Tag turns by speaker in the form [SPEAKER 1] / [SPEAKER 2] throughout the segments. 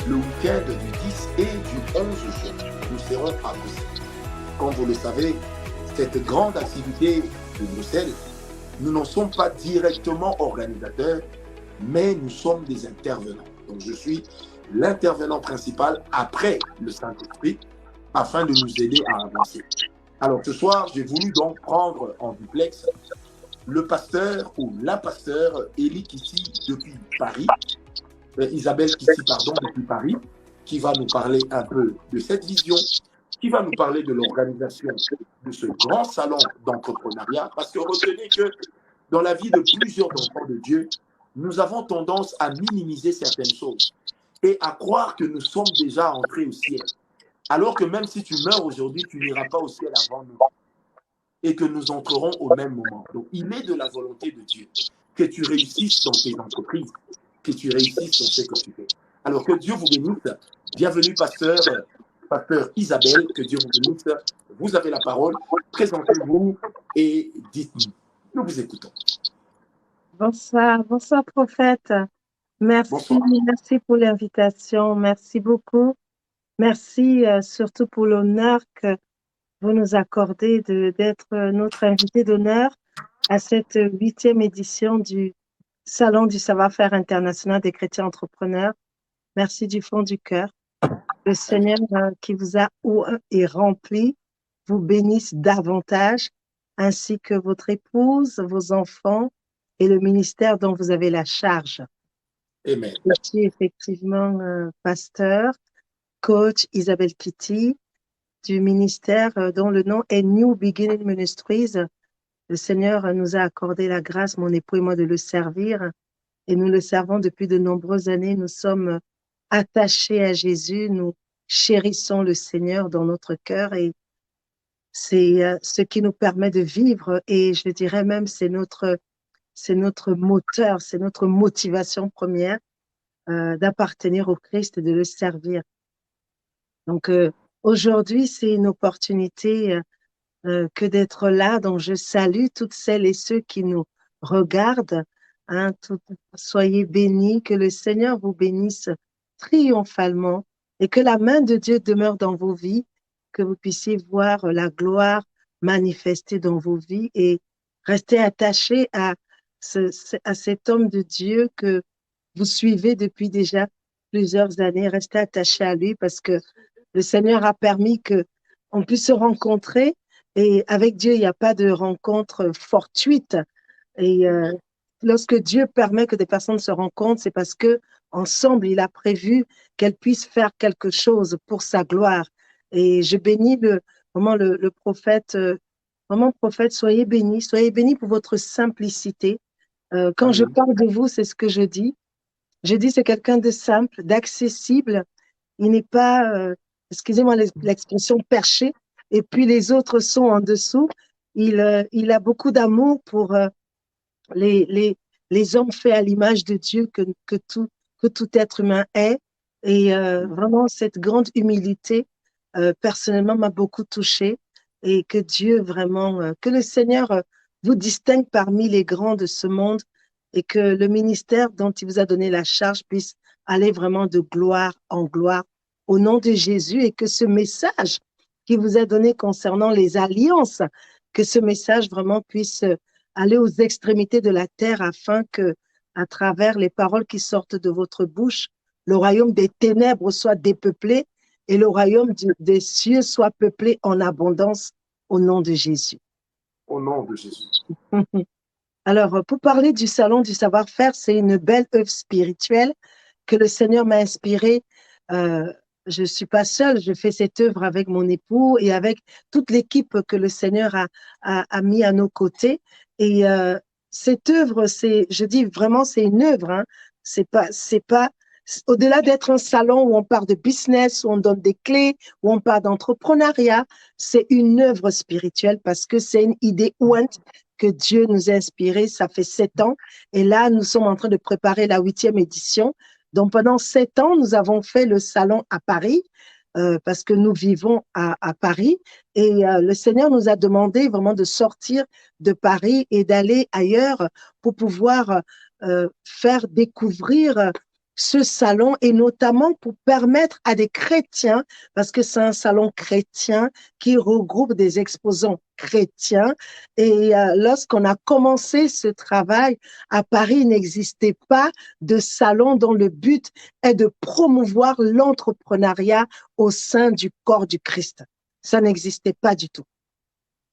[SPEAKER 1] le week-end du 10 et du 11 juin. Nous serons à Bruxelles. Comme vous le savez, cette grande activité de Bruxelles, nous n'en sommes pas directement organisateurs, mais nous sommes des intervenants. Donc je suis l'intervenant principal après le Saint-Esprit afin de nous aider à avancer. Alors ce soir, j'ai voulu donc prendre en duplex le pasteur ou la pasteur Élie Kissi depuis Paris, Isabelle Kissi, pardon, depuis Paris, qui va nous parler un peu de cette vision, qui va nous parler de l'organisation de ce grand salon d'entrepreneuriat, parce que retenez que dans la vie de plusieurs enfants de Dieu, nous avons tendance à minimiser certaines choses et à croire que nous sommes déjà entrés au ciel. Alors que même si tu meurs aujourd'hui, tu n'iras pas au ciel avant nous et que nous entrerons au même moment. Donc, il est de la volonté de Dieu que tu réussisses dans tes entreprises, que tu réussisses dans ce que tu fais. Alors, que Dieu vous bénisse. Bienvenue, pasteur Isabelle, que Dieu vous bénisse. Vous avez la parole. Présentez-vous et dites-nous. Nous vous écoutons.
[SPEAKER 2] Bonsoir, bonsoir prophète. Merci,
[SPEAKER 1] Bonsoir.
[SPEAKER 2] merci pour l'invitation. Merci beaucoup. Merci surtout pour l'honneur que vous nous accordez d'être notre invité d'honneur à cette 8e édition du Salon du savoir-faire international des chrétiens entrepreneurs. Merci du fond du cœur. Le Seigneur qui vous a et rempli vous bénisse davantage, ainsi que votre épouse, vos enfants et le ministère dont vous avez la charge.
[SPEAKER 1] Amen.
[SPEAKER 2] Je suis effectivement pasteur, coach Isabelle Kissi du ministère dont le nom est New Beginning Ministries. Le Seigneur nous a accordé la grâce, mon époux et moi, de le servir et nous le servons depuis de nombreuses années. Nous sommes attachés à Jésus, nous chérissons le Seigneur dans notre cœur et c'est ce qui nous permet de vivre et je dirais même c'est notre moteur, c'est notre motivation première d'appartenir au Christ et de le servir. Donc aujourd'hui, c'est une opportunité que d'être là. Donc je salue toutes celles et ceux qui nous regardent. Soyez bénis, que le Seigneur vous bénisse triomphalement et que la main de Dieu demeure dans vos vies, que vous puissiez voir la gloire manifestée dans vos vies et rester attachés à cet homme de Dieu que vous suivez depuis déjà plusieurs années. Restez attachés à lui parce que le Seigneur a permis qu'on puisse se rencontrer et avec Dieu, il n'y a pas de rencontre fortuite. Et lorsque Dieu permet que des personnes se rencontrent, c'est parce que ensemble, il a prévu qu'elles puissent faire quelque chose pour sa gloire. Et je bénis le prophète. Vraiment, prophète, soyez bénis pour votre simplicité. Quand je parle de vous, c'est ce que je dis. Je dis c'est quelqu'un de simple, d'accessible. Il n'est pas, excusez-moi l'expression, perché. Et puis les autres sont en dessous. Il a beaucoup d'amour pour les hommes faits à l'image de Dieu que tout être humain est. Et vraiment, cette grande humilité, personnellement, m'a beaucoup touchée. Et que Dieu vraiment, que le Seigneur vous distingue parmi les grands de ce monde et que le ministère dont il vous a donné la charge puisse aller vraiment de gloire en gloire au nom de Jésus et que ce message qu'il vous a donné concernant les alliances, que ce message vraiment puisse aller aux extrémités de la terre afin que, à travers les paroles qui sortent de votre bouche, le royaume des ténèbres soit dépeuplé et le royaume des cieux soit peuplé en abondance au nom de Jésus.
[SPEAKER 1] Au nom de Jésus.
[SPEAKER 2] Alors, pour parler du salon du savoir-faire, c'est une belle œuvre spirituelle que le Seigneur m'a inspirée. Je ne suis pas seule, je fais cette œuvre avec mon époux et avec toute l'équipe que le Seigneur a mis à nos côtés. Et cette œuvre, je dis vraiment, c'est une œuvre. Hein. C'est pas, au-delà d'être un salon où on parle de business, où on donne des clés, où on parle d'entrepreneuriat, c'est une œuvre spirituelle parce que c'est une idée ouinte que Dieu nous a inspirée. Ça fait 7 ans. Et là, nous sommes en train de préparer la 8e édition. Donc, pendant 7 ans, nous avons fait le salon à Paris parce que nous vivons à Paris. Et le Seigneur nous a demandé vraiment de sortir de Paris et d'aller ailleurs pour pouvoir faire découvrir ce salon est notamment pour permettre à des chrétiens, parce que c'est un salon chrétien qui regroupe des exposants chrétiens. Et lorsqu'on a commencé ce travail, à Paris, il n'existait pas de salon dont le but est de promouvoir l'entrepreneuriat au sein du corps du Christ. Ça n'existait pas du tout.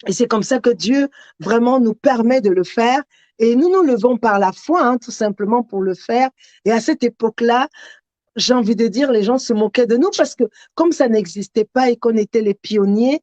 [SPEAKER 2] Et c'est comme ça que Dieu vraiment nous permet de le faire. Et nous nous levons par la foi, hein, tout simplement pour le faire. Et à cette époque-là, j'ai envie de dire, les gens se moquaient de nous parce que comme ça n'existait pas et qu'on était les pionniers,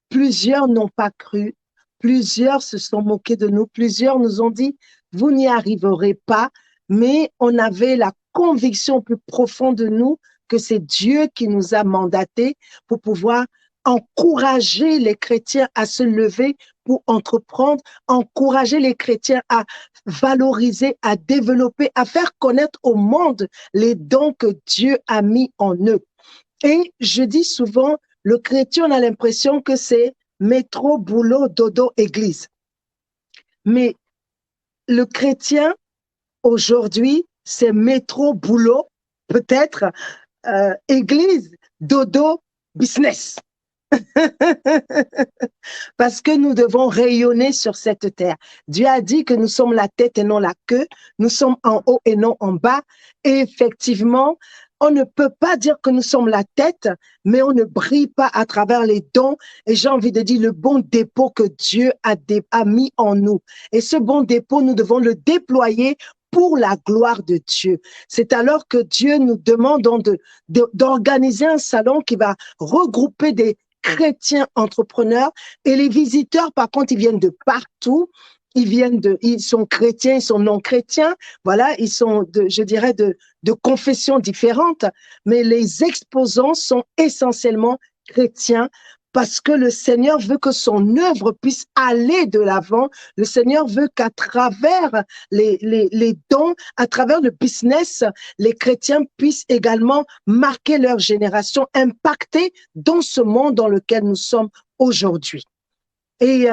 [SPEAKER 2] plusieurs n'ont pas cru, plusieurs se sont moqués de nous, plusieurs nous ont dit, vous n'y arriverez pas, mais on avait la conviction plus profonde de nous que c'est Dieu qui nous a mandatés pour pouvoir encourager les chrétiens à se lever pour entreprendre, encourager les chrétiens à valoriser, à développer, à faire connaître au monde les dons que Dieu a mis en eux. Et je dis souvent, le chrétien, on a l'impression que c'est métro, boulot, dodo, église. Mais le chrétien, aujourd'hui, c'est métro, boulot, peut-être, église, dodo, business. Parce que nous devons rayonner sur cette terre. Dieu a dit que nous sommes la tête et non la queue. Nous sommes en haut et non en bas. Et effectivement, on ne peut pas dire que nous sommes la tête, mais on ne brille pas à travers les dons. Et j'ai envie de dire le bon dépôt que Dieu a mis en nous. Et ce bon dépôt, nous devons le déployer pour la gloire de Dieu. C'est alors que Dieu nous demande d'organiser un salon qui va regrouper des chrétiens entrepreneurs, et les visiteurs, par contre, ils viennent de partout. Ils sont chrétiens, ils sont non chrétiens. Voilà, ils sont je dirais de confessions différentes, mais les exposants sont essentiellement chrétiens parce que le Seigneur veut que son œuvre puisse aller de l'avant. Le Seigneur veut qu'à travers les dons, à travers le business, les chrétiens puissent également marquer leur génération, impacter dans ce monde dans lequel nous sommes aujourd'hui. Et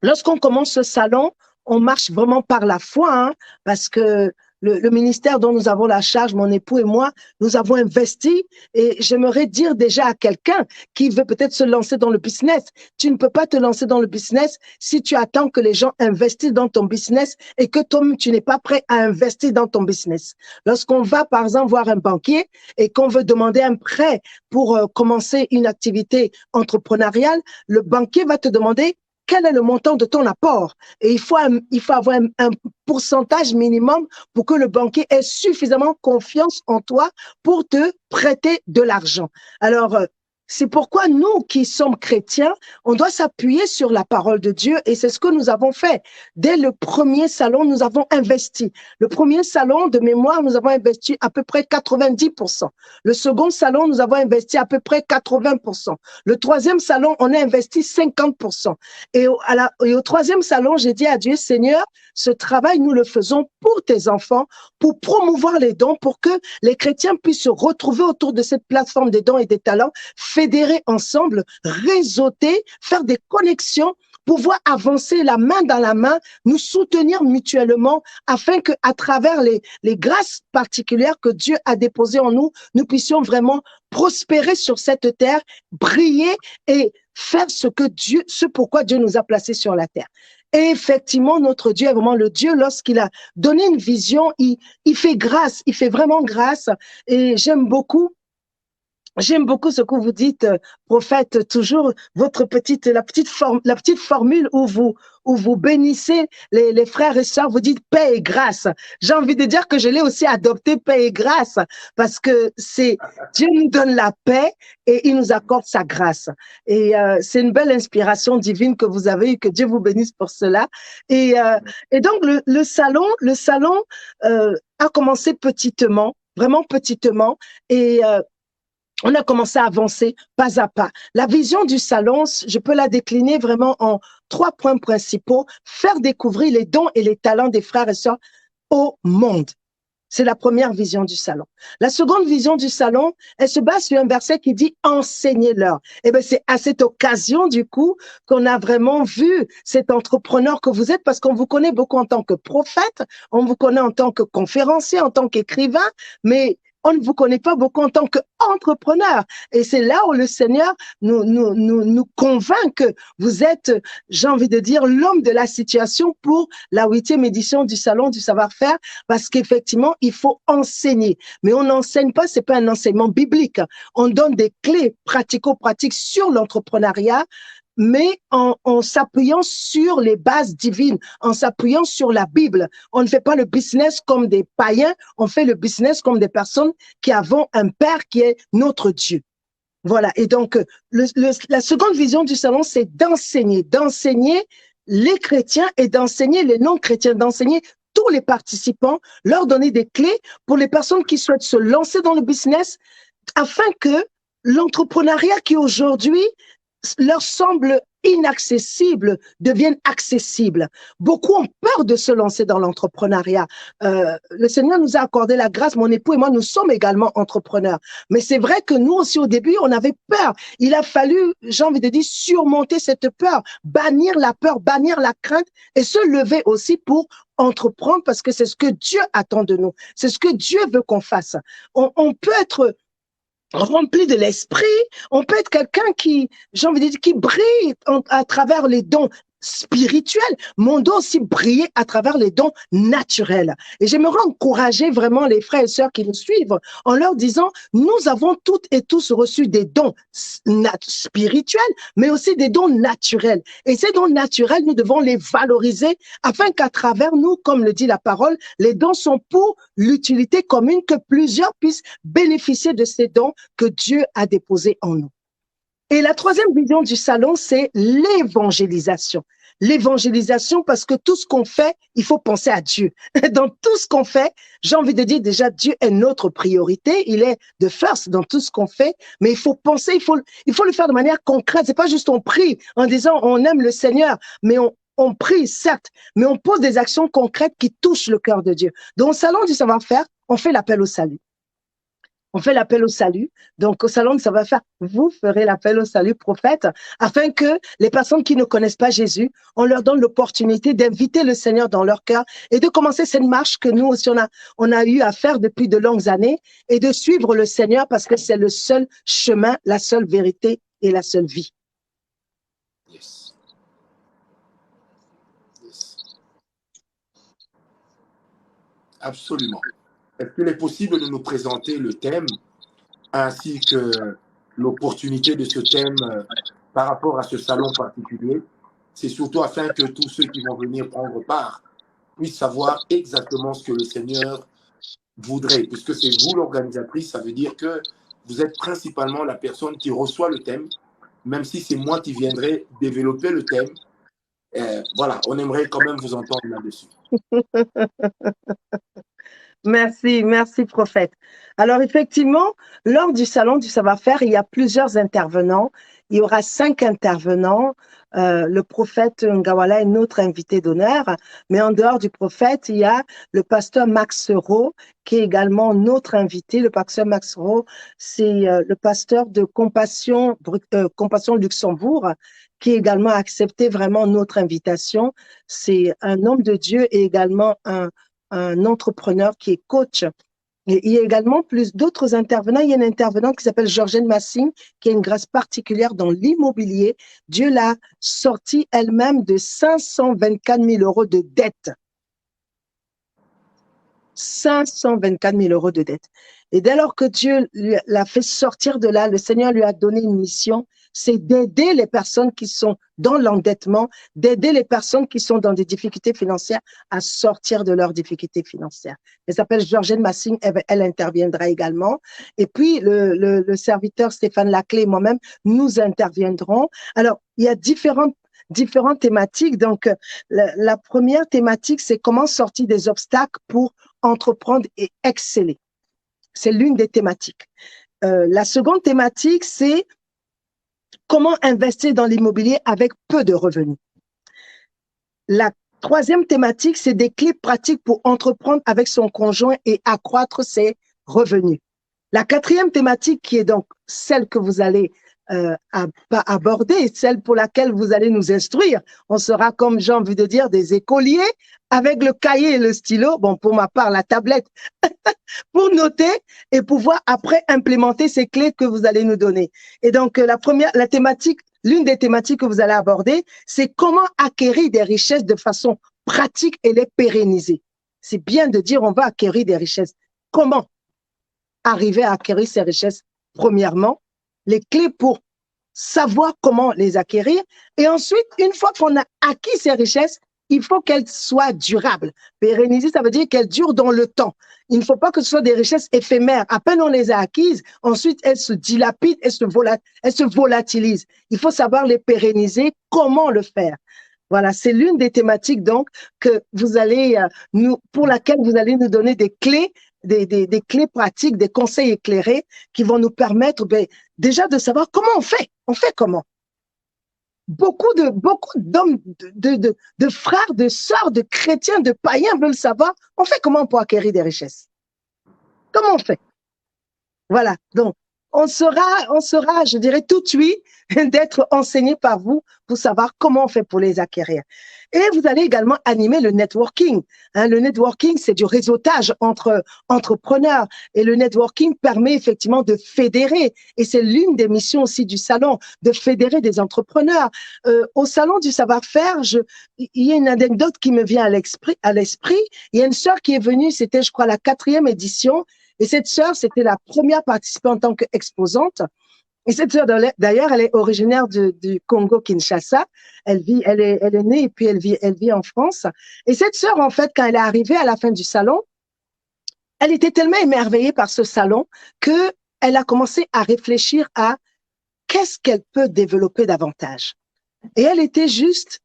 [SPEAKER 2] lorsqu'on commence ce salon, on marche vraiment par la foi, hein, parce que le ministère dont nous avons la charge, mon époux et moi, nous avons investi, et j'aimerais dire déjà à quelqu'un qui veut peut-être se lancer dans le business, tu ne peux pas te lancer dans le business si tu attends que les gens investissent dans ton business et que toi-même tu n'es pas prêt à investir dans ton business. Lorsqu'on va par exemple voir un banquier et qu'on veut demander un prêt pour commencer une activité entrepreneuriale, le banquier va te demander quel est le montant de ton apport? Et il faut avoir un pourcentage minimum pour que le banquier ait suffisamment confiance en toi pour te prêter de l'argent. Alors, c'est pourquoi nous qui sommes chrétiens, on doit s'appuyer sur la parole de Dieu, et c'est ce que nous avons fait. Dès le premier salon, nous avons investi. Le premier salon, de mémoire, nous avons investi à peu près 90%. Le second salon, nous avons investi à peu près 80%. Le troisième salon, on a investi 50%. Et au troisième salon, j'ai dit à Dieu, Seigneur, ce travail, nous le faisons pour tes enfants, pour promouvoir les dons, pour que les chrétiens puissent se retrouver autour de cette plateforme des dons et des talents, fédérer ensemble, réseauter, faire des connexions, pouvoir avancer la main dans la main, nous soutenir mutuellement, afin que, à travers les grâces particulières que Dieu a déposées en nous, nous puissions vraiment prospérer sur cette terre, briller et faire ce pourquoi Dieu nous a placés sur la terre. Et effectivement, notre Dieu est vraiment le Dieu, lorsqu'il a donné une vision, il fait grâce, il fait vraiment grâce. Et j'aime beaucoup ce que vous dites, prophète, toujours la petite formule où vous bénissez les frères et sœurs, vous dites paix et grâce. J'ai envie de dire que je l'ai aussi adopté, paix et grâce, parce que Dieu nous donne la paix et il nous accorde sa grâce. Et c'est une belle inspiration divine que vous avez eue, que Dieu vous bénisse pour cela. Et donc le salon a commencé petitement, vraiment petitement, et on a commencé à avancer pas à pas. La vision du salon, je peux la décliner vraiment en 3 points principaux. Faire découvrir les dons et les talents des frères et sœurs au monde. C'est la première vision du salon. La seconde vision du salon, elle se base sur un verset qui dit enseignez-leur. Et bien, c'est à cette occasion, du coup, qu'on a vraiment vu cet entrepreneur que vous êtes, parce qu'on vous connaît beaucoup en tant que prophète, on vous connaît en tant que conférencier, en tant qu'écrivain, mais on ne vous connaît pas beaucoup en tant qu'entrepreneur. Et c'est là où le Seigneur nous convainc que vous êtes, j'ai envie de dire, l'homme de la situation pour la 8e édition du Salon du Savoir-faire, parce qu'effectivement, il faut enseigner. Mais on n'enseigne pas, c'est pas un enseignement biblique. On donne des clés pratico-pratiques sur l'entrepreneuriat, mais en s'appuyant sur les bases divines, en s'appuyant sur la Bible. On ne fait pas le business comme des païens, on fait le business comme des personnes qui avons un Père qui est notre Dieu. Voilà. Et donc, la seconde vision du salon, c'est d'enseigner les chrétiens et d'enseigner les non-chrétiens, d'enseigner tous les participants, leur donner des clés pour les personnes qui souhaitent se lancer dans le business, afin que l'entrepreneuriat qui aujourd'hui leur semble inaccessible devienne accessible. Beaucoup ont peur de se lancer dans l'entrepreneuriat. Le Seigneur nous a accordé la grâce, mon époux et moi, nous sommes également entrepreneurs. Mais c'est vrai que nous aussi, au début, on avait peur. Il a fallu, j'ai envie de dire, surmonter cette peur, bannir la peur, bannir la crainte et se lever aussi pour entreprendre, parce que c'est ce que Dieu attend de nous. C'est ce que Dieu veut qu'on fasse. On peut être rempli de l'esprit, on peut être quelqu'un qui, j'ai envie de dire, qui brille à travers les dons spirituels, mais on doit aussi briller à travers les dons naturels. Et j'aimerais encourager vraiment les frères et sœurs qui nous suivent en leur disant, nous avons toutes et tous reçu des dons spirituels, mais aussi des dons naturels. Et ces dons naturels, nous devons les valoriser afin qu'à travers nous, comme le dit la parole, les dons sont pour l'utilité commune, que plusieurs puissent bénéficier de ces dons que Dieu a déposés en nous. Et la troisième vision du salon, c'est l'évangélisation. L'évangélisation, parce que tout ce qu'on fait, il faut penser à Dieu. Dans tout ce qu'on fait, j'ai envie de dire déjà, Dieu est notre priorité. Il est de first dans tout ce qu'on fait, mais il faut penser, il faut le faire de manière concrète. C'est pas juste on prie en disant on aime le Seigneur, mais on prie, certes, mais on pose des actions concrètes qui touchent le cœur de Dieu. Dans le salon du savoir-faire, on fait l'appel au salut. On fait l'appel au salut. Donc, au salon de savoir-faire, vous ferez l'appel au salut, prophète, afin que les personnes qui ne connaissent pas Jésus, on leur donne l'opportunité d'inviter le Seigneur dans leur cœur et de commencer cette marche que nous aussi, on a eu à faire depuis de longues années, et de suivre le Seigneur, parce que c'est le seul chemin, la seule vérité et la seule vie.
[SPEAKER 1] Yes. Yes. Absolument. Est-ce qu'il est possible de nous présenter le thème ainsi que l'opportunité de ce thème par rapport à ce salon particulier? C'est surtout afin que tous ceux qui vont venir prendre part puissent savoir exactement ce que le Seigneur voudrait. Puisque c'est vous l'organisatrice, ça veut dire que vous êtes principalement la personne qui reçoit le thème, même si c'est moi qui viendrai développer le thème. Voilà, on aimerait quand même vous entendre là-dessus.
[SPEAKER 2] Merci, merci prophète. Alors effectivement, lors du salon du savoir-faire, il y a plusieurs intervenants. Il y aura 5 intervenants. Le prophète Ngawala est notre invité d'honneur. Mais en dehors du prophète, il y a le pasteur Max Rowe, qui est également notre invité. Le pasteur Max Rowe, c'est le pasteur de Compassion Luxembourg, qui a également accepté vraiment notre invitation. C'est un homme de Dieu et également un entrepreneur qui est coach. Et il y a également plus d'autres intervenants. Il y a une intervenante qui s'appelle Georgène Massing, qui a une grâce particulière dans l'immobilier. Dieu l'a sortie elle-même de 524 000 euros de dette. 524 000 euros de dette. Et dès lors que Dieu l'a fait sortir de là, le Seigneur lui a donné une mission, c'est d'aider les personnes qui sont dans l'endettement, d'aider les personnes qui sont dans des difficultés financières à sortir de leurs difficultés financières. Elle s'appelle Georgène Massing, elle interviendra également. Et puis, le serviteur Stéphane Laclé et moi-même, nous interviendrons. Alors, il y a différentes thématiques. Donc, la première thématique, c'est comment sortir des obstacles pour entreprendre et exceller. C'est l'une des thématiques. La seconde thématique, c'est comment investir dans l'immobilier avec peu de revenus. La Troisième thématique, c'est des clés pratiques pour entreprendre avec son conjoint et accroître ses revenus. La quatrième thématique, qui est donc celle que vous allez aborder, celle pour laquelle vous allez nous instruire. On sera, comme j'ai envie de dire, des écoliers avec le cahier et le stylo, bon, pour ma part, la tablette, pour noter et pouvoir après implémenter ces clés que vous allez nous donner. Et donc, la thématique, l'une des thématiques que vous allez aborder, c'est comment acquérir des richesses de façon pratique et les pérenniser. C'est bien de dire on va acquérir des richesses. Comment arriver à acquérir ces richesses? Premièrement, les clés pour savoir comment les acquérir. Et ensuite, une fois qu'on a acquis ces richesses, il faut qu'elles soient durables. Pérenniser, ça veut dire qu'elles durent dans le temps. Il ne faut pas que ce soit des richesses éphémères. À peine on les a acquises, ensuite elles se dilapident, elles se volatilisent. Il faut savoir les pérenniser, comment le faire. Voilà, c'est l'une des thématiques donc que vous allez pour laquelle vous allez nous donner des clés, des clés pratiques, des conseils éclairés qui vont nous permettre déjà de savoir comment on fait. On fait comment? Beaucoup d'hommes, de frères, de sœurs, de chrétiens, de païens veulent savoir, on fait comment pour acquérir des richesses? Comment on fait? Voilà, donc on sera, je dirais, tout de suite d'être enseigné par vous pour savoir comment on fait pour les acquérir. Et vous allez également animer le networking. Le networking, c'est du réseautage entre entrepreneurs. Et le networking permet effectivement de fédérer. Et c'est l'une des missions aussi du salon, de fédérer des entrepreneurs. Au salon du savoir-faire, il y a une anecdote qui me vient à l'esprit. Il y a une sœur qui est venue, c'était, je crois, la 4e édition. Et cette sœur, c'était la première participante en tant qu'exposante. Et cette sœur, d'ailleurs, elle est originaire du Congo-Kinshasa. Elle est née et puis elle vit en France. Et cette sœur, en fait, quand elle est arrivée à la fin du salon, elle était tellement émerveillée par ce salon qu'elle a commencé à réfléchir à qu'est-ce qu'elle peut développer davantage. Et elle était juste,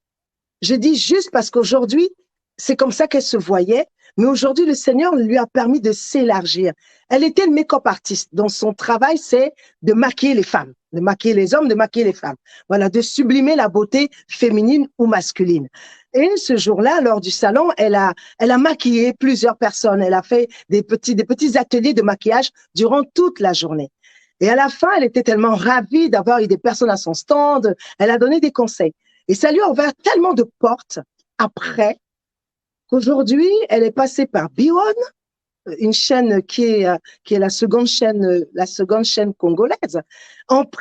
[SPEAKER 2] je dis juste parce qu'aujourd'hui, c'est comme ça qu'elle se voyait. Mais aujourd'hui, le Seigneur lui a permis de s'élargir. Elle était une make-up artiste, dont son travail, c'est de maquiller les femmes, de maquiller les hommes, de maquiller les femmes. Voilà, de sublimer la beauté féminine ou masculine. Et ce jour-là, lors du salon, elle a maquillé plusieurs personnes. Elle a fait des petits ateliers de maquillage durant toute la journée. Et à la fin, elle était tellement ravie d'avoir eu des personnes à son stand. Elle a donné des conseils. Et ça lui a ouvert tellement de portes après, qu'aujourd'hui, elle est passée par Bion, une chaîne qui est la seconde chaîne congolaise.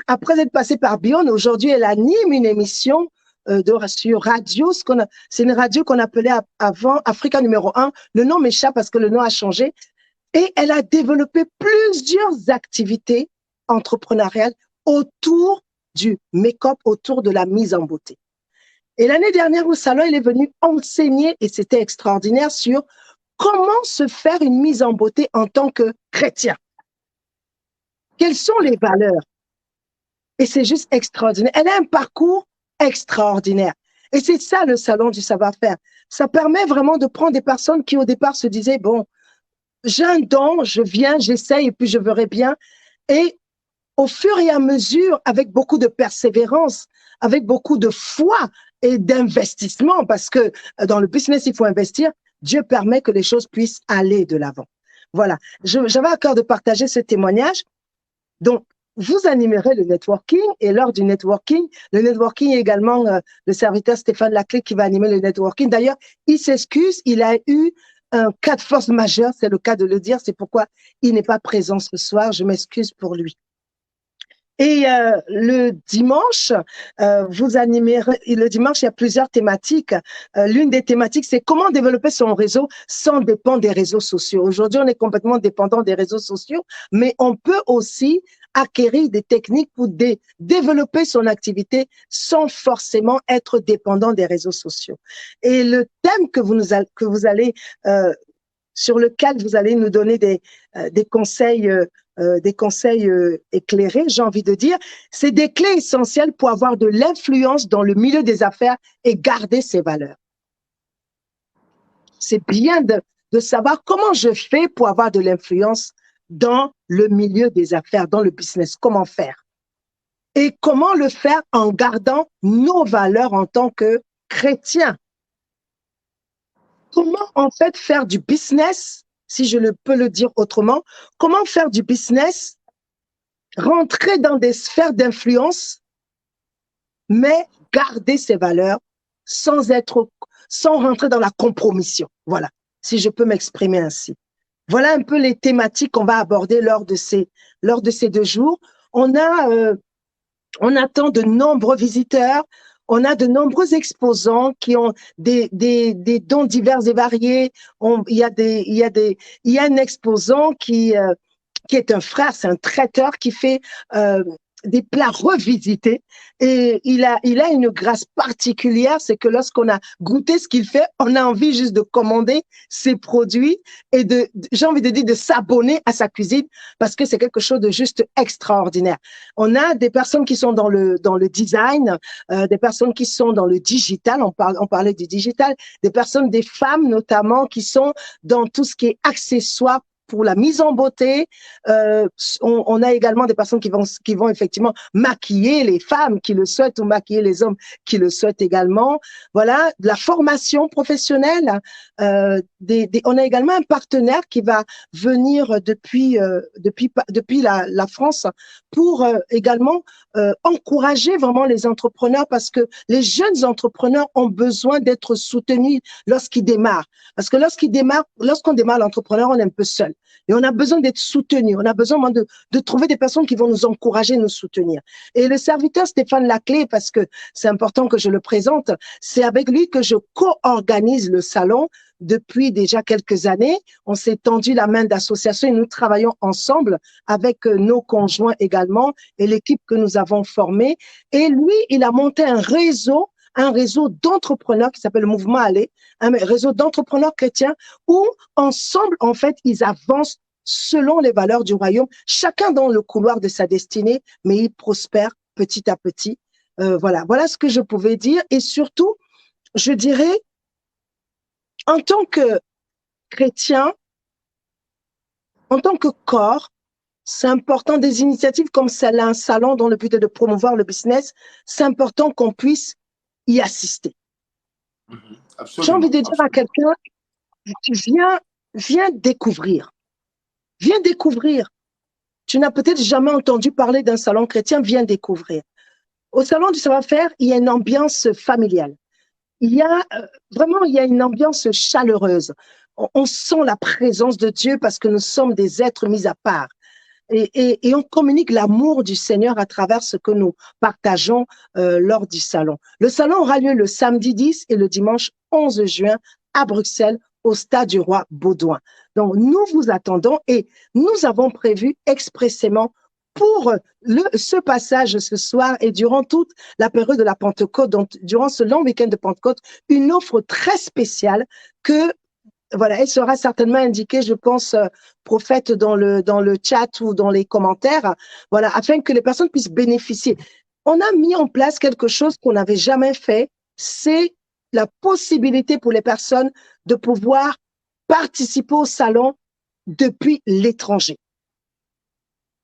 [SPEAKER 2] Après être passée par Bion, aujourd'hui, elle anime une émission sur radio. C'est une radio qu'on appelait avant Africa numéro 1. Le nom m'échappe parce que le nom a changé. Et elle a développé plusieurs activités entrepreneuriales autour du make-up, autour de la mise en beauté. Et l'année dernière au salon, elle est venue enseigner, et c'était extraordinaire, sur comment se faire une mise en beauté en tant que chrétien. Quelles sont les valeurs? Et c'est juste extraordinaire. Elle a un parcours extraordinaire. Et c'est ça le salon du savoir-faire. Ça permet vraiment de prendre des personnes qui au départ se disaient, bon, j'ai un don, je viens, j'essaye et puis je verrai bien. Et au fur et à mesure, avec beaucoup de persévérance, avec beaucoup de foi et d'investissement, parce que dans le business, il faut investir, Dieu permet que les choses puissent aller de l'avant. Voilà, j'avais à cœur de partager ce témoignage. Donc, vous animerez le networking et lors du networking, le networking est également le serviteur Stéphane Laclé qui va animer le networking. D'ailleurs, il s'excuse, il a eu un cas de force majeure, c'est le cas de le dire, c'est pourquoi il n'est pas présent ce soir, je m'excuse pour lui. Et le dimanche, vous animerez, le dimanche, il y a plusieurs thématiques. L'une des thématiques, c'est comment développer son réseau sans dépendre des réseaux sociaux. Aujourd'hui, on est complètement dépendant des réseaux sociaux, mais on peut aussi acquérir des techniques pour développer son activité sans forcément être dépendant des réseaux sociaux. Et le thème que vous allez sur lequel vous allez nous donner des conseils éclairés, j'ai envie de dire, c'est des clés essentielles pour avoir de l'influence dans le milieu des affaires et garder ses valeurs. C'est bien de savoir comment je fais pour avoir de l'influence dans le milieu des affaires, dans le business, comment faire. Et comment le faire en gardant nos valeurs en tant que chrétiens. comment en fait faire du business, si je peux le dire autrement, comment faire du business, rentrer dans des sphères d'influence, mais garder ses valeurs sans rentrer dans la compromission. Voilà, si je peux m'exprimer ainsi. Voilà un peu les thématiques qu'on va aborder lors de ces 2 jours. On attend de nombreux visiteurs, on a de nombreux exposants qui ont des dons divers et variés. Il y a un exposant qui est un frère, c'est un traiteur qui fait des plats revisités et il a une grâce particulière, c'est que lorsqu'on a goûté ce qu'il fait, on a envie juste de commander ses produits et j'ai envie de dire de s'abonner à sa cuisine parce que c'est quelque chose de juste extraordinaire. On a des personnes qui sont dans le design, des personnes qui sont dans le digital, on parlait du digital, des femmes notamment qui sont dans tout ce qui est accessoires pour la mise en beauté. On a également des personnes qui vont effectivement maquiller les femmes qui le souhaitent ou maquiller les hommes qui le souhaitent également. Voilà, de la formation professionnelle. On a également un partenaire qui va venir depuis la France pour également encourager vraiment les entrepreneurs parce que les jeunes entrepreneurs ont besoin d'être soutenus lorsqu'ils démarrent. Parce que lorsqu'on démarre l'entrepreneur, on est un peu seul. Et on a besoin d'être soutenu. On a besoin de trouver des personnes qui vont nous encourager, nous soutenir. Et le serviteur Stéphane Laclé, parce que c'est important que je le présente, c'est avec lui que je co-organise le salon depuis déjà quelques années. On s'est tendu la main d'association et nous travaillons ensemble avec nos conjoints également et l'équipe que nous avons formée. Et lui, il a monté un réseau d'entrepreneurs qui s'appelle Mouvement Aller, un réseau d'entrepreneurs chrétiens où ensemble, en fait, ils avancent selon les valeurs du royaume, chacun dans le couloir de sa destinée, mais ils prospèrent petit à petit. Voilà ce que je pouvais dire. Et surtout, je dirais, en tant que chrétien, en tant que corps, c'est important des initiatives comme celle-là, un salon dont le but est de promouvoir le business, c'est important qu'on puisse y assister. J'ai envie de dire à quelqu'un, viens découvrir. Viens découvrir. Tu n'as peut-être jamais entendu parler d'un salon chrétien, viens découvrir. Au salon du savoir-faire, il y a une ambiance familiale. Il y a une ambiance chaleureuse. On sent la présence de Dieu parce que nous sommes des êtres mis à part. Et on communique l'amour du Seigneur à travers ce que nous partageons lors du salon. Le salon aura lieu le samedi 10 et le dimanche 11 juin à Bruxelles, au Stade du Roi Baudouin. Donc, nous vous attendons et nous avons prévu expressément pour ce passage ce soir et durant toute la période de la Pentecôte, donc durant ce long week-end de Pentecôte, une offre très spéciale que voilà, elle sera certainement indiquée, je pense, prophète dans le chat ou dans les commentaires, voilà, afin que les personnes puissent bénéficier. On a mis en place quelque chose qu'on n'avait jamais fait, c'est la possibilité pour les personnes de pouvoir participer au salon depuis l'étranger.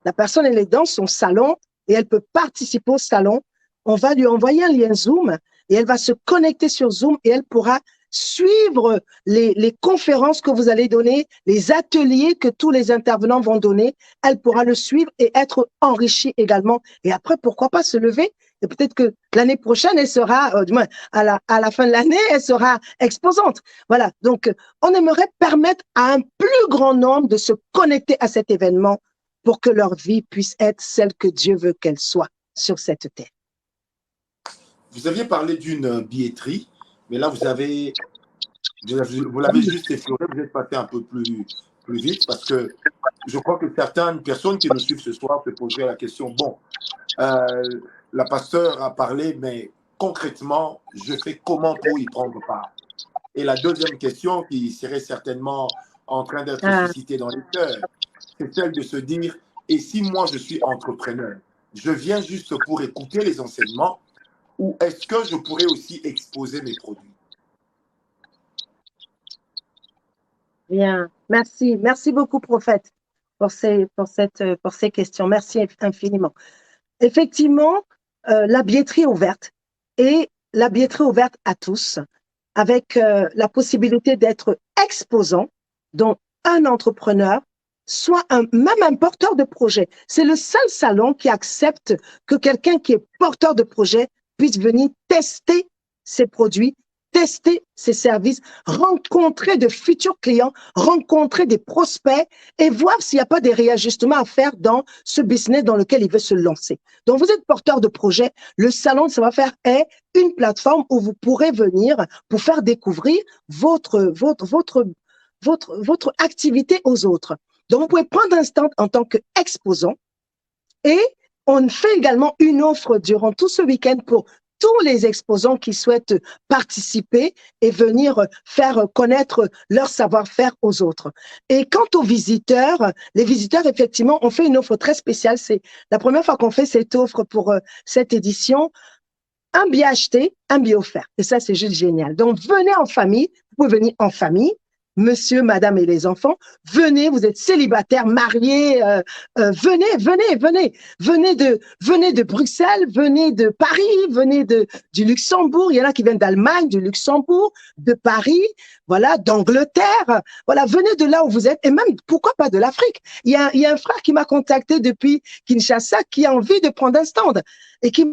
[SPEAKER 2] La personne, elle est dans son salon et elle peut participer au salon. On va lui envoyer un lien Zoom et elle va se connecter sur Zoom et elle pourra suivre les conférences que vous allez donner, les ateliers que tous les intervenants vont donner. Elle pourra le suivre et être enrichie également. Et après, pourquoi pas se lever? Et peut-être que l'année prochaine, elle sera, du moins à la fin de l'année, elle sera exposante. Voilà. Donc, on aimerait permettre à un plus grand nombre de se connecter à cet événement pour que leur vie puisse être celle que Dieu veut qu'elle soit sur cette terre.
[SPEAKER 1] Vous aviez parlé d'une billetterie, mais là, vous l'avez juste effleuré, vous êtes passé un peu plus vite parce que je crois que certaines personnes qui nous suivent ce soir se poseraient la question, bon, la pasteur a parlé, mais concrètement, je fais comment pour y prendre part? Et la deuxième question qui serait certainement en train d'être suscitée dans les cœurs, c'est celle de se dire, et si moi je suis entrepreneur, je viens juste pour écouter les enseignements ou est-ce que je pourrais aussi exposer mes produits?
[SPEAKER 2] Bien, merci. Merci beaucoup, prophète, pour ces questions. Merci infiniment. Effectivement, la billetterie est ouverte et la billetterie est ouverte à tous. avec la possibilité d'être exposant, dont un entrepreneur, soit même un porteur de projet. C'est le seul salon qui accepte que quelqu'un qui est porteur de projet puisse venir tester ses produits, tester ses services, rencontrer de futurs clients, rencontrer des prospects et voir s'il n'y a pas des réajustements à faire dans ce business dans lequel il veut se lancer. Donc, vous êtes porteur de projet. Le salon de savoir-faire est une plateforme où vous pourrez venir pour faire découvrir votre activité aux autres. Donc, vous pouvez prendre un stand en tant qu'exposant et on fait également une offre durant tout ce week-end pour tous les exposants qui souhaitent participer et venir faire connaître leur savoir-faire aux autres. Et quant aux visiteurs, les visiteurs, effectivement, on fait une offre très spéciale. C'est la première fois qu'on fait cette offre pour cette édition. Un billet acheté, un billet offert. Et ça, c'est juste génial. Donc, venez en famille. Vous pouvez venir en famille. Monsieur, madame et les enfants, venez, vous êtes célibataires, mariés, venez de Bruxelles, venez de Paris, venez du Luxembourg, il y en a qui viennent d'Allemagne, du Luxembourg, de Paris, voilà, d'Angleterre, voilà, venez de là où vous êtes, et même, pourquoi pas de l'Afrique. Il y a un frère qui m'a contacté depuis Kinshasa qui a envie de prendre un stand et qui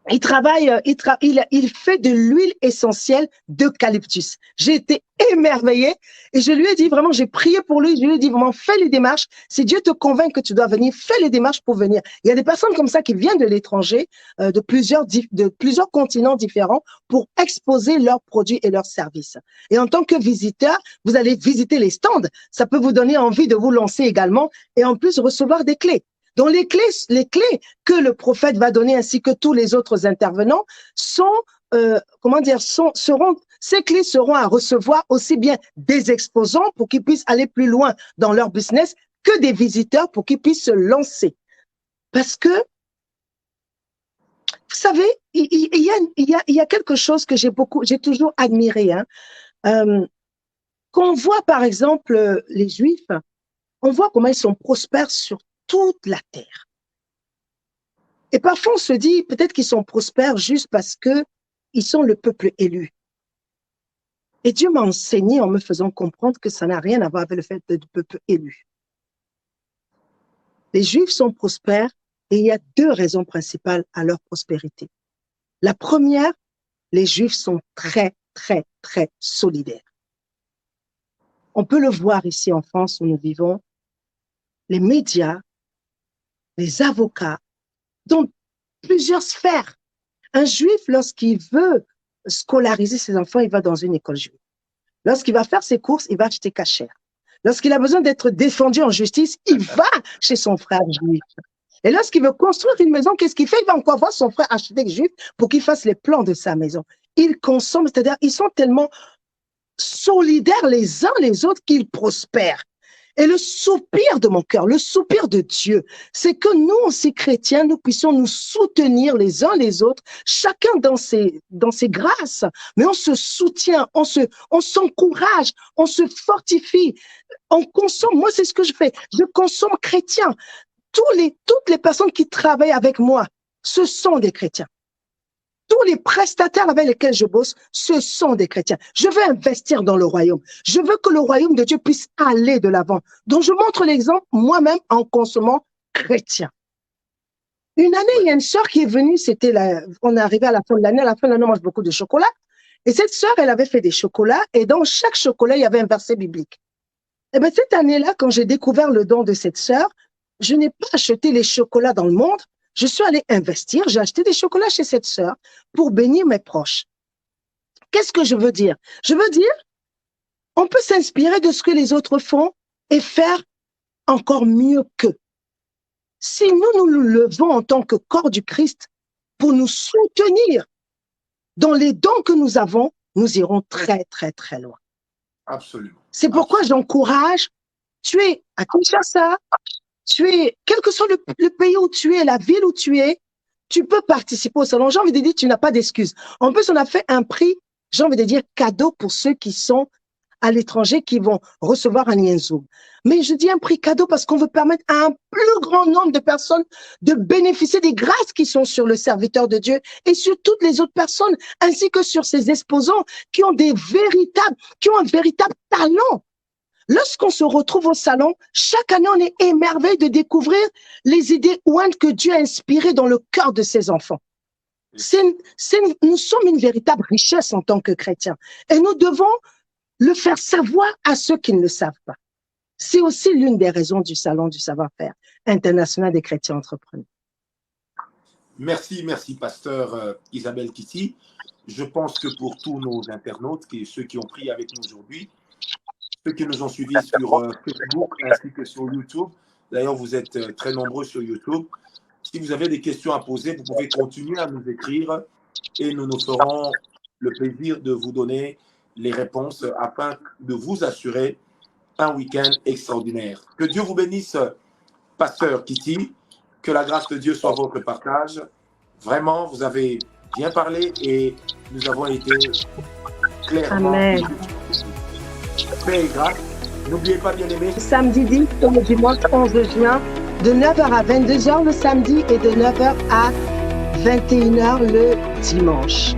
[SPEAKER 2] il travaille, il fait de l'huile essentielle d'eucalyptus. J'ai été émerveillée et je lui ai dit vraiment, j'ai prié pour lui, je lui ai dit vraiment, fais les démarches. Si Dieu te convainc que tu dois venir, fais les démarches pour venir. Il y a des personnes comme ça qui viennent de l'étranger, de plusieurs continents différents pour exposer leurs produits et leurs services. Et en tant que visiteur, vous allez visiter les stands. Ça peut vous donner envie de vous lancer également et en plus recevoir des clés. Donc, les clés que le prophète va donner ainsi que tous les autres intervenants sont, ces clés seront à recevoir aussi bien des exposants pour qu'ils puissent aller plus loin dans leur business que des visiteurs pour qu'ils puissent se lancer. Parce que, vous savez, il y a quelque chose que j'ai toujours admiré, quand on voit par exemple les Juifs, on voit comment ils sont prospères sur toute la terre. Et parfois, on se dit peut-être qu'ils sont prospères juste parce que ils sont le peuple élu. Et Dieu m'a enseigné en me faisant comprendre que ça n'a rien à voir avec le fait d'être peuple élu. Les Juifs sont prospères et il y a deux raisons principales à leur prospérité. La première, les Juifs sont très, très, très solidaires. On peut le voir ici en France où nous vivons, les médias, les avocats, dans plusieurs sphères. Un juif, lorsqu'il veut scolariser ses enfants, il va dans une école juive. Lorsqu'il va faire ses courses, il va acheter cachère. Lorsqu'il a besoin d'être défendu en justice, il va chez son frère juif. Et lorsqu'il veut construire une maison, qu'est-ce qu'il fait? Il va encore voir son frère architecte juif pour qu'il fasse les plans de sa maison. Ils consomment, c'est-à-dire ils sont tellement solidaires les uns les autres qu'ils prospèrent. Et le soupir de mon cœur, le soupir de Dieu, c'est que nous, aussi chrétiens, nous puissions nous soutenir les uns les autres, chacun dans ses grâces, mais on se soutient, on s'encourage, on se fortifie, on consomme. Moi, c'est ce que je fais. Je consomme chrétien. Toutes les personnes qui travaillent avec moi, ce sont des chrétiens. Tous les prestataires avec lesquels je bosse, ce sont des chrétiens. Je veux investir dans le royaume. Je veux que le royaume de Dieu puisse aller de l'avant. Donc, je montre l'exemple moi-même en consommant chrétien. Une année, il y a une sœur qui est venue, on est arrivé à la fin de l'année. À la fin de l'année, on mange beaucoup de chocolat. Et cette sœur, elle avait fait des chocolats. Et dans chaque chocolat, il y avait un verset biblique. Et bien, cette année-là, quand j'ai découvert le don de cette sœur, je n'ai pas acheté les chocolats dans le monde. Je suis allée investir, j'ai acheté des chocolats chez cette sœur pour bénir mes proches. Qu'est-ce que je veux dire? Je veux dire, on peut s'inspirer de ce que les autres font et faire encore mieux qu'eux. Si nous nous levons en tant que corps du Christ pour nous soutenir dans les dons que nous avons, nous irons très, très, très loin.
[SPEAKER 1] Absolument.
[SPEAKER 2] C'est pourquoi j'encourage, tu es à Kinshasa, quel que soit le pays où tu es, la ville où tu es, tu peux participer au salon. J'ai envie de dire, tu n'as pas d'excuses. En plus, on a fait un prix, j'ai envie de dire, cadeau pour ceux qui sont à l'étranger qui vont recevoir un lien Zoom. Mais je dis un prix cadeau parce qu'on veut permettre à un plus grand nombre de personnes de bénéficier des grâces qui sont sur le serviteur de Dieu et sur toutes les autres personnes, ainsi que sur ces exposants qui ont un véritable talent. Lorsqu'on se retrouve au salon, chaque année, on est émerveillé de découvrir les idées ouantes que Dieu a inspirées dans le cœur de ses enfants. Nous sommes une véritable richesse en tant que chrétiens et nous devons le faire savoir à ceux qui ne le savent pas. C'est aussi l'une des raisons du Salon du savoir-faire international des chrétiens entrepreneurs.
[SPEAKER 1] Merci, pasteur Isabelle Kitty. Je pense que pour tous nos internautes, ceux qui ont prié avec nous aujourd'hui, ceux qui nous ont suivis sur Facebook ainsi que sur YouTube, d'ailleurs vous êtes très nombreux sur YouTube, si vous avez des questions à poser, vous pouvez continuer à nous écrire et nous nous ferons le plaisir de vous donner les réponses afin de vous assurer un week-end extraordinaire. Que Dieu vous bénisse, pasteur Kitty, que la grâce de Dieu soit votre partage. Vraiment, vous avez bien parlé et nous avons été clairement.
[SPEAKER 2] Amen.
[SPEAKER 1] Paix et grâce. N'oubliez pas, bien aimé.
[SPEAKER 2] Samedi 10 au dimanche 11 juin, de 9h à 22h le samedi et de 9h à 21h le dimanche.